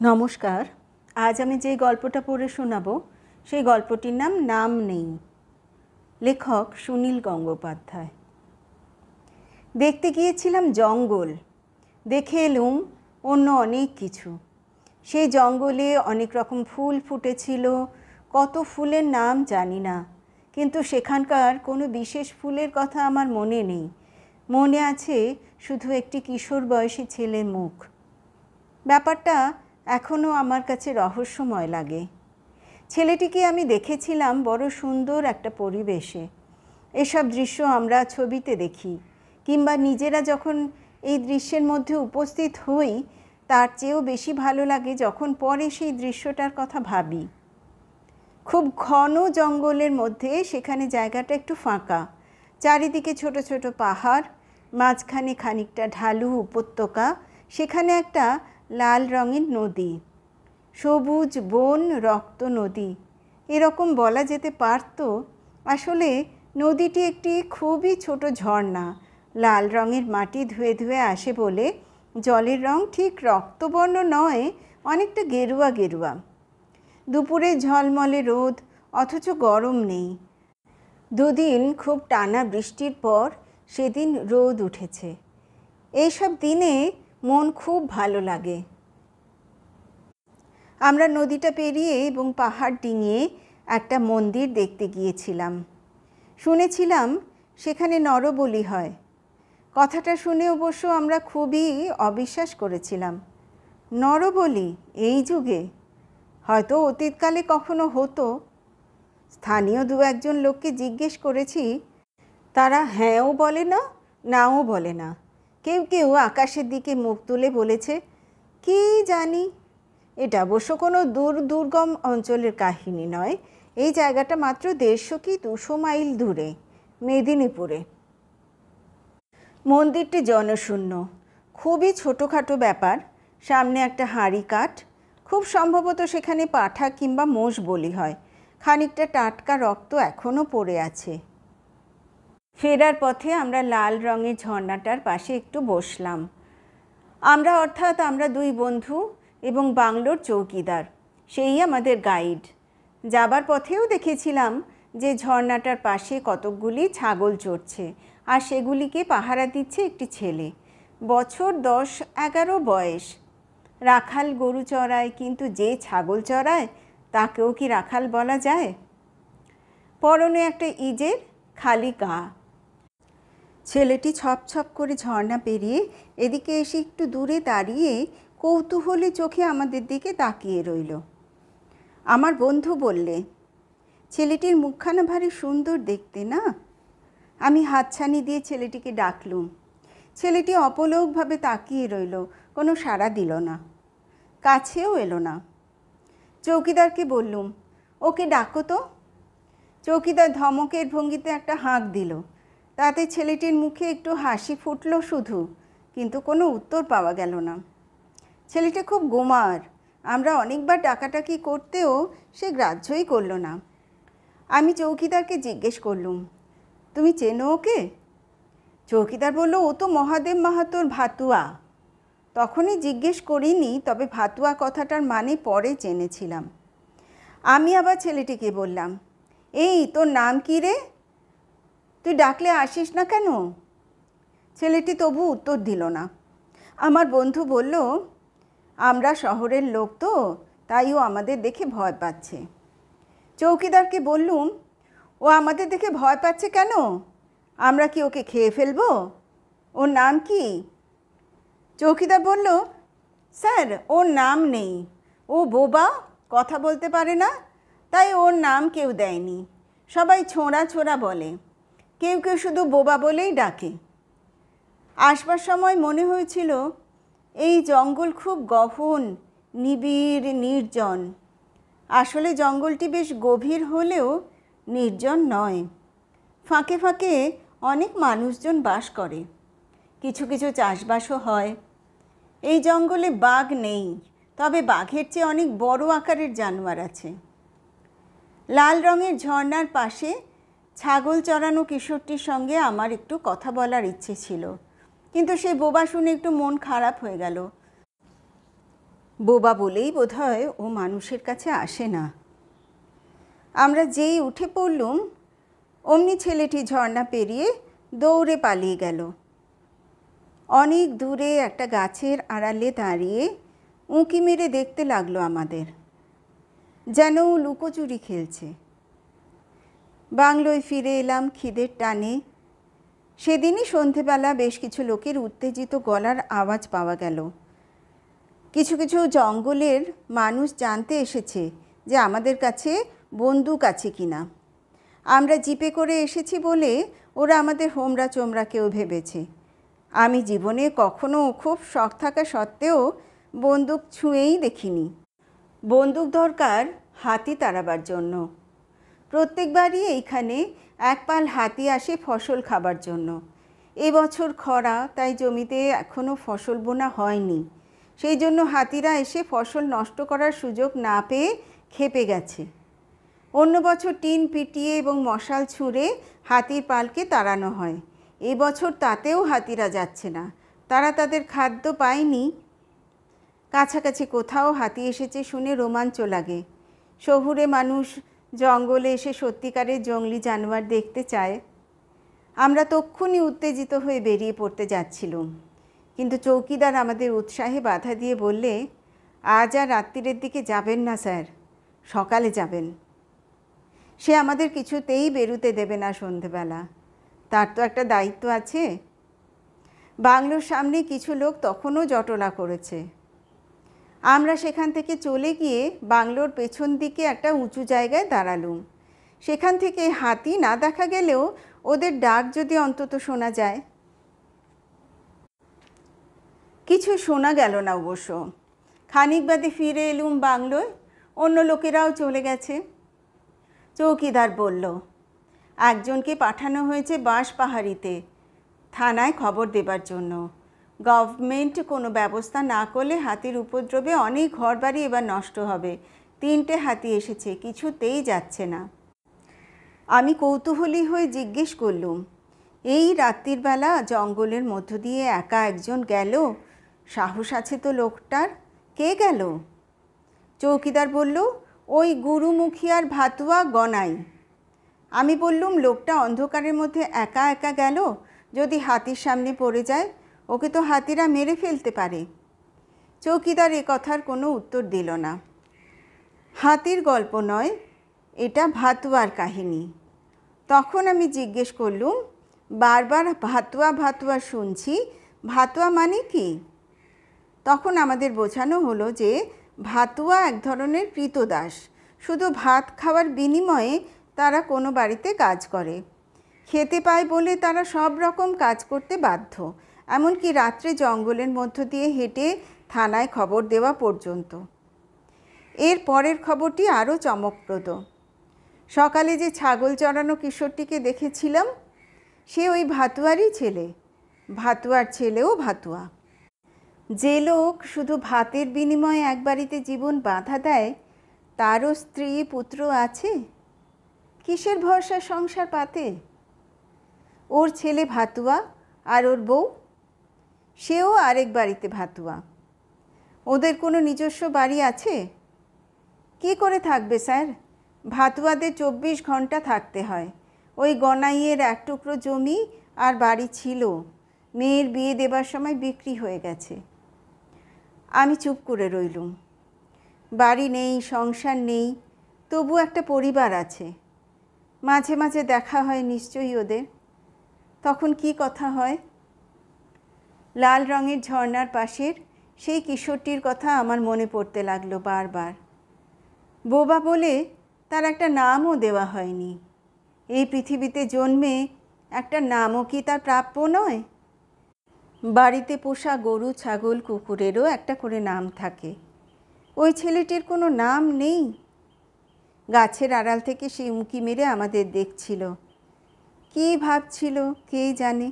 নমস্কার। আজ আমি যে গল্পটা পড়ে শোনাবো সেই গল্পটির নাম নেই। লেখক সুনীল গঙ্গোপাধ্যায়। দেখতে গিয়েছিলাম জঙ্গল, দেখে এলুম অন্য অনেক কিছু। সেই জঙ্গলে অনেক রকম ফুল ফুটেছিল, কত ফুলের নাম জানি না, কিন্তু সেখানকার কোনো বিশেষ ফুলের কথা আমার মনে নেই। মনে আছে শুধু একটি কিশোর বয়সী ছেলের মুখ। ব্যাপারটা এখনও আমার কাছে রহস্যময় লাগে। ছেলেটিকে আমি দেখেছিলাম বড় সুন্দর একটা পরিবেশে। এসব দৃশ্য আমরা ছবিতে দেখি, কিংবা নিজেরা যখন এই দৃশ্যের মধ্যে উপস্থিত হই তার চেয়েও বেশি ভালো লাগে যখন পরে সেই দৃশ্যটার কথা ভাবি। খুব ঘন জঙ্গলের মধ্যে সেখানে জায়গাটা একটু ফাঁকা, চারিদিকে ছোট ছোট পাহাড়, মাঝখানে খানিকটা ঢালু উপত্যকা, সেখানে একটা লাল রঙের নদী, সবুজ বন, রক্ত নদী এরকম বলা যেতে পারত। আসলে নদীটি একটি খুবই ছোট ঝর্ণা, লাল রঙের মাটি ধুয়ে ধুয়ে আসে বলে জলের রং ঠিক রক্তবর্ণ নয়, অনেকটা গেরুয়া গেরুয়া। দুপুরে ঝলমলে রোদ, অথচ গরম নেই। দুদিন খুব টানা বৃষ্টির পর সেদিন রোদ উঠেছে। এইসব দিনে মন খুব ভালো লাগে। আমরা নদীটা পেরিয়ে এবং পাহাড় ডিঙিয়ে একটা মন্দির দেখতে গিয়েছিলাম। শুনেছিলাম সেখানে নরবলি হয়। কথাটা শুনে অবশ্য আমরা খুবই অবিশ্বাস করেছিলাম। নরবলি এই যুগে? হয়তো অতীতকালে কখনো হতো। স্থানীয় দু একজন লোককে জিজ্ঞেস করেছি, তারা হ্যাঁও বলে না, নাও বলে না। কেউ কেউ আকাশের দিকে মুখ তুলে বলেছে, কি জানি। এটা অবশ্য কোনো দুর্গম অঞ্চলের কাহিনী নয়। এই জায়গাটা মাত্র 150 কি 200 মাইল দূরে, মেদিনীপুরে। মন্দিরটি জনশূন্য, খুবই ছোটোখাটো ব্যাপার। সামনে একটা হাঁড়ি কাঠ, খুব সম্ভবত সেখানে পাঁঠা কিংবা মোষ বলি হয়। খানিকটা টাটকা রক্ত এখনও পড়ে আছে। ফেরার পথে আমরা লাল রঙের ঝর্ণাটার পাশে একটু বসলাম। আমরা অর্থাৎ আমরা দুই বন্ধু এবং বাংলোর চৌকিদার, সেই আমাদের গাইড। যাবার পথেও দেখেছিলাম যে ঝর্ণাটার পাশে কতকগুলি ছাগল চড়ছে, আর সেগুলিকে পাহারা দিচ্ছে একটি ছেলে, বছর 10-11 বয়স। রাখাল গরু চড়ায়, কিন্তু যে ছাগল চড়ায় তাকেও কি রাখাল বলা যায়? পরনে একটা ইজের, খালি গা। ছেলেটি ছপ ছপ করে ঝর্ণা পেরিয়ে এদিকে এসে একটু দূরে দাঁড়িয়ে কৌতূহলী চোখে আমাদের দিকে তাকিয়ে রইল। আমার বন্ধু বললে, ছেলেটির মুখখানা ভারী সুন্দর দেখতে না? আমি হাতছানি দিয়ে ছেলেটিকে ডাকলুম। ছেলেটি অপলকভাবে তাকিয়ে রইল, কোনো সাড়া দিল না, কাছেও এলো না। চৌকিদারকে বললুম, ওকে ডাকো তো। চৌকিদার ধমকের ভঙ্গিতে একটা হাঁক দিল। তাতে ছেলেটির মুখে একটু হাসি ফুটল শুধু, কিন্তু কোনো উত্তর পাওয়া গেল না। ছেলেটা খুব গোমার। আমরা অনেকবার ডাকাটাকি করতেও সে গ্রাহ্যই করল না। আমি চৌকিদারকে জিজ্ঞেস করলুম, তুমি চেনো ওকে? চৌকিদার বলল, ও তো মহাদেব মাহাতোর ভাতুয়া। তখনই জিজ্ঞেস করিনি, তবে ভাতুয়া কথাটার মানে পরে জেনেছিলাম। আমি আবার ছেলেটিকে বললাম, এই তোর নাম কী রে? তুই ডাকলে আসিস না কেন? ছেলেটি তবু উত্তর দিল না। আমার বন্ধু বলল, আমরা শহরের লোক তো, তাই ও আমাদের দেখে ভয় পাচ্ছে। চৌকিদারকে বললুম, ও আমাদের দেখে ভয় পাচ্ছে কেন? আমরা কি ওকে খেয়ে ফেলবো? ওর নাম কি? চৌকিদার বলল, স্যার ওর নাম নেই, ও বোবা, কথা বলতে পারে না, তাই ওর নাম কেউ দেয়নি। সবাই ছোঁড়া ছোঁড়া বলে, কেউ কেউ শুধু বোবা বলেই ডাকে। আসবার সময় মনে হয়েছিল এই জঙ্গল খুব গহন, নিবিড়, নির্জন। আসলে জঙ্গলটি বেশ গভীর হলেও নির্জন নয়। ফাঁকে ফাঁকে অনেক মানুষজন বাস করে, কিছু কিছু চাষবাসও হয়। এই জঙ্গলে বাঘ নেই, তবে বাঘের চেয়ে অনেক বড় আকারের জানোয়ার আছে। লাল রঙের ঝর্ণার পাশে ছাগল চড়ানো কিশোরটির সঙ্গে আমার একটু কথা বলার ইচ্ছে ছিল, কিন্তু সে বোবা শুনে একটু মন খারাপ হয়ে গেল। বোবা বলেই বোধহয় ও মানুষের কাছে আসে না। আমরা যেই উঠে পড়লুম অমনি ছেলেটি ঝর্ণা পেরিয়ে দৌড়ে পালিয়ে গেল। অনেক দূরে একটা গাছের আড়ালে দাঁড়িয়ে উঁকি মেরে দেখতে লাগলো আমাদের, যেন লুকোচুরি খেলছে। বাংলোয় ফিরে এলাম খিদের টানে। সেদিনই সন্ধেবেলা বেশ কিছু লোকের উত্তেজিত গলার আওয়াজ পাওয়া গেল। কিছু কিছু জঙ্গলের মানুষ জানতে এসেছে যে আমাদের কাছে বন্দুক আছে কিনা। আমরা জিপে করে এসেছি বলে ওরা আমাদের হোমরা চোমরা কেউ ভেবেছে। আমি জীবনে কখনো খুব শখ থাকা সত্ত্বেও বন্দুক ছুঁয়েই দেখিনি। বন্দুক দরকার হাতি তাড়াবার জন্য। প্রত্যেকবারই এইখানে এক পাল হাতি আসে ফসল খাবার জন্য। এবছর খরা, তাই জমিতে এখনও ফসল বোনা হয়নি। সেই জন্য হাতিরা এসে ফসল নষ্ট করার সুযোগ না পেয়ে খেপে গেছে। অন্য বছর টিন পিটিয়ে এবং মশাল ছুঁড়ে হাতির পালকে তাড়ানো হয়। এবছর তাতেও হাতিরা যাচ্ছে না, তারা তাদের খাদ্য পায়নি। কাছাকাছি কোথাও হাতি এসেছে শুনে রোমাঞ্চ লাগে। শহুরে মানুষ জঙ্গলে এসে সত্যিকারের জঙ্গলি জানোয়ার দেখতে চায়। আমরা তক্ষুনি উত্তেজিত হয়ে বেরিয়ে পড়তে যাচ্ছিলাম, কিন্তু চৌকিদার আমাদের উৎসাহে বাধা দিয়ে বললে, আজ আর রাত্রিরের দিকে যাবেন না স্যার, সকালে যাবেন। সে আমাদের কিছুতেই বেরুতে দেবে না সন্ধেবেলা, তার তো একটা দায়িত্ব আছে। বাংলোর সামনে কিছু লোক তখনও জটলা করেছে। আমরা সেখান থেকে চলে গিয়ে বাংলোর পেছন দিকে একটা উঁচু জায়গায় দাঁড়ালুম। সেখান থেকে হাতি না দেখা গেলেও ওদের ডাক যদি অন্তত শোনা যায়। কিছু শোনা গেল না অবশ্য। খানিক বাদে ফিরে এলুম বাংলোয়, অন্য লোকেরাও চলে গেছে। চৌকিদার বলল, একজনকে পাঠানো হয়েছে বাঁশপাহাড়িতে থানায় খবর দেবার জন্য। গভর্নমেন্ট কোনো ব্যবস্থা না করলে হাতির উপদ্রবে অনেক ঘরবাড়ি এবার নষ্ট হবে। 3টে হাতি এসেছে, কিছুতেই যাচ্ছে না। আমি কৌতূহলী হয়ে জিজ্ঞেস করলুম, এই রাত্রির বেলা জঙ্গলের মধ্য দিয়ে একা একজন গেল? সাহস আছে তো লোকটার? কে গেল? চৌকিদার বলল, ওই গুরুমুখিয়ার ভাতুয়া গনাই। আমি বললুম, লোকটা অন্ধকারের মধ্যে একা একা গেল, যদি হাতির সামনে পড়ে যায় ওকে তো হাতিরা মেরে ফেলতে পারে। চৌকিদার এ কথার কোনো উত্তর দিল না। হাতির গল্প নয়, এটা ভাতুয়ার কাহিনী। তখন আমি জিজ্ঞেস করলুম, বারবার ভাতুয়া ভাতুয়া শুনছি, ভাতুয়া মানে কি? তখন আমাদের বোঝানো হলো যে ভাতুয়া এক ধরনের কৃতদাস। শুধু ভাত খাওয়ার বিনিময়ে তারা কোনো বাড়িতে কাজ করে। খেতে পায় বলে তারা সব রকম কাজ করতে বাধ্য, এমনকি রাত্রে জঙ্গলের মধ্য দিয়ে হেঁটে থানায় খবর দেওয়া পর্যন্ত। এর পরের খবরটি আরও চমকপ্রদ। সকালে যে ছাগল চড়ানো কিশোরটিকে দেখেছিলাম, সে ওই ভাতুয়ারই ছেলে। ভাতুয়ার ছেলেও ভাতুয়া। যে লোক শুধু ভাতের বিনিময়ে এক বাড়িতে জীবন বাঁধা দেয়, তারও স্ত্রী পুত্র আছে, কিসের ভরসা সংসার পাতে? ওর ছেলে ভাতুয়া আর ওর বউ, সেও আরেক বাড়িতে ভাতুয়া। ওদের কোনো নিজস্ব বাড়ি আছে? কি করে থাকবে স্যার? ভাতুয়াদের 24 ঘন্টা থাকতে হয়। ওই গনাইয়ের এক টুকরো জমি আর বাড়ি ছিল, মেয়ের বিয়ে দেবার সময় বিক্রি হয়ে গেছে। আমি চুপ করে রইলুম। বাড়ি নেই, সংসার নেই, তবু একটা পরিবার আছে। মাঝে মাঝে দেখা হয় নিশ্চয়ই ওদের। তখন কি কথা হয়? লাল রঙের ঝর্ণার পাশের সেই কিশোরটির কথা আমার মনে পড়তে লাগলো বারবার। বোবা বলে তার একটা নামও দেওয়া হয়নি। এই পৃথিবীতে জন্মে একটা নামও কি তার প্রাপ্য নয়? বাড়িতে পোষা গরু, ছাগল, কুকুরেরও একটা করে নাম থাকে। ওই ছেলেটির কোনো নাম নেই। গাছের আড়াল থেকে সে উঁকি মেরে আমাদের দেখছিল। কী ভাবছিল কে জানে।